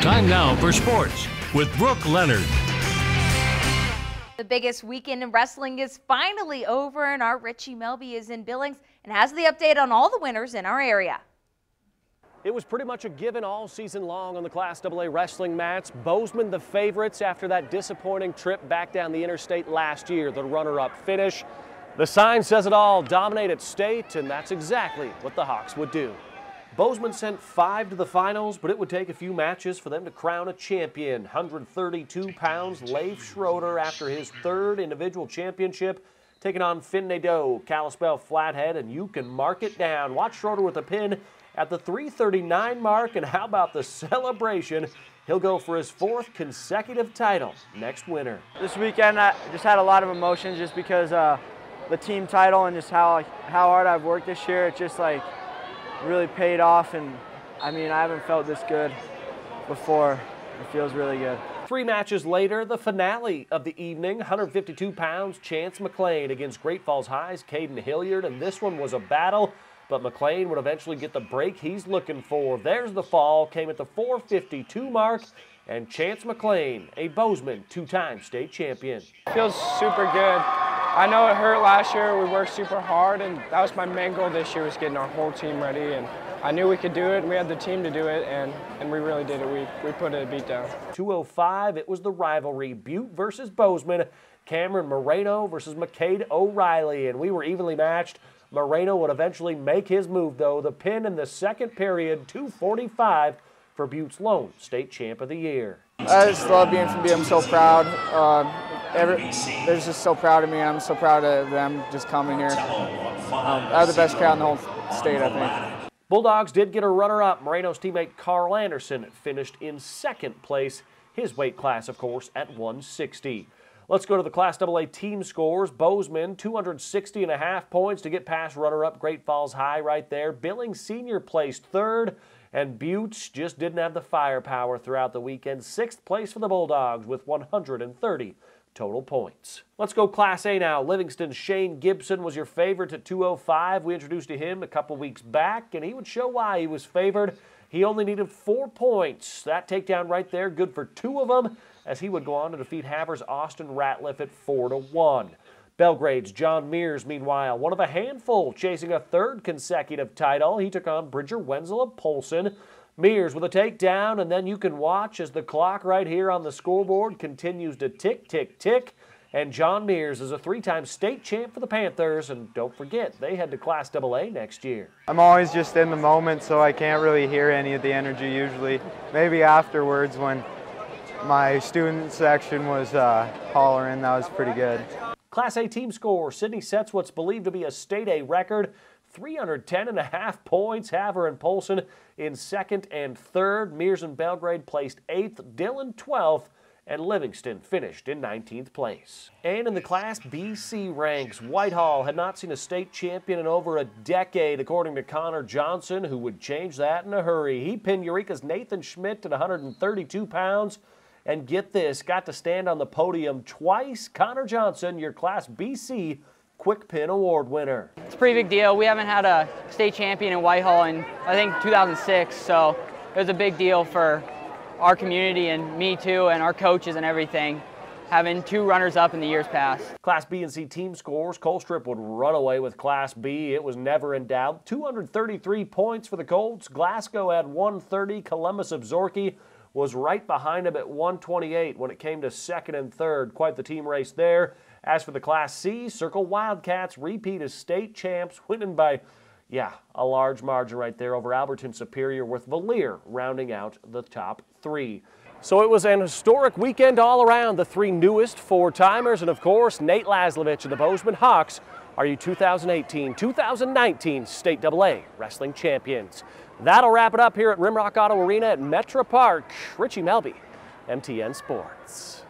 Time now for sports with Brooke Leonard. The biggest weekend in wrestling is finally over, and our Richie Melby is in Billings and has the update on all the winners in our area. It was pretty much a given all season long on the Class AA wrestling mats. Bozeman the favorites after that disappointing trip back down the interstate last year, the runner-up finish. The sign says it all, dominate at state, and that's exactly what the Hawks would do. Bozeman sent 5 to the finals, but it would take a few matches for them to crown a champion. 132 pounds, Leif Schroeder, after his 3rd individual championship, taking on Finn Nadeau, Kalispell Flathead, and you can mark it down. Watch Schroeder with a pin at the 3:39 mark, and how about the celebration? He'll go for his 4th consecutive title next winter. This weekend I just had a lot of emotions just because the team title and just how hard I've worked this year. It just like really paid off, and I mean, I haven't felt this good before. It feels really good. 3 matches later, the finale of the evening, 152 pounds, Chance McLane against Great Falls High's Caden Hilliard, and this one was a battle, but McLane would eventually get the break he's looking for. There's the fall, came at the 4:52 mark, and Chance McLane, a Bozeman 2-time state champion. Feels super good. I know it hurt last year. We worked super hard, and that was my main goal this year, was getting our whole team ready. And I knew we could do it, and we had the team to do it, and we really did it. We put a beat down. 205, it was the rivalry, Butte versus Bozeman, Cameron Moreno versus McCade O'Reilly, and we were evenly matched. Moreno would eventually make his move, though. The pin in the second period, 2:45 for Butte's lone state champ of the year. I just love being from Butte. I'm so proud. They're just so proud of me. I'm so proud of them just coming here. I have the best crowd in the whole state, I think. Bulldogs did get a runner-up. Moreno's teammate Carl Anderson finished in 2nd place. His weight class, of course, at 160. Let's go to the Class AA team scores. Bozeman, 260.5 points to get past runner-up Great Falls High right there. Billings Senior placed 3rd, and Butte just didn't have the firepower throughout the weekend. 6th place for the Bulldogs with 130 total points. Let's go Class A now. Livingston's Shane Gibson was your favorite at 205. We introduced to him a couple weeks back, and he would show why he was favored. He only needed 4 points. That takedown right there, good for 2 of them, as he would go on to defeat Havre's Austin Ratliff at 4-1. Belgrade's John Mears, meanwhile, one of a handful, chasing a 3rd consecutive title. He took on Bridger Wenzel of Polson. Mears with a takedown, and then you can watch as the clock right here on the scoreboard continues to tick, tick, tick. And John Mears is a 3-time state champ for the Panthers, and don't forget, they head to Class AA next year. I'm always just in the moment, so I can't really hear any of the energy usually. Maybe afterwards when my student section was hollering, that was pretty good. Class A team score, Sydney sets what's believed to be a state A record, 310.5 points. Havre and Polson in 2nd and 3rd. Mears and Belgrade placed 8th, Dillon 12th, and Livingston finished in 19th place. And in the Class BC ranks, Whitehall had not seen a state champion in over a decade, according to Connor Johnson, who would change that in a hurry. He pinned Eureka's Nathan Schmidt at 132 pounds. And get this, got to stand on the podium twice. Connor Johnson, your Class BC Quick Pin Award winner. It's a pretty big deal. We haven't had a state champion in Whitehall in, I think, 2006, so it was a big deal for our community and me too, and our coaches and everything, having 2 runners-up in the years past. Class B and C team scores, Colstrip would run away with Class B. It was never in doubt. 233 points for the Colts. Glasgow had 130. Columbus of Zorky was right behind him at 128 when it came to 2nd and 3rd. Quite the team race there. As for the Class C, Circle Wildcats repeat as state champs, winning by, a large margin right there over Alberton Superior, with Valier rounding out the top 3. So it was an historic weekend all around. The 3 newest 4-timers, and of course, Nate Laslovich and the Bozeman Hawks are your 2018-2019 State AA Wrestling Champions. That'll wrap it up here at Rimrock Auto Arena at Metro Park. Richie Melby, MTN Sports.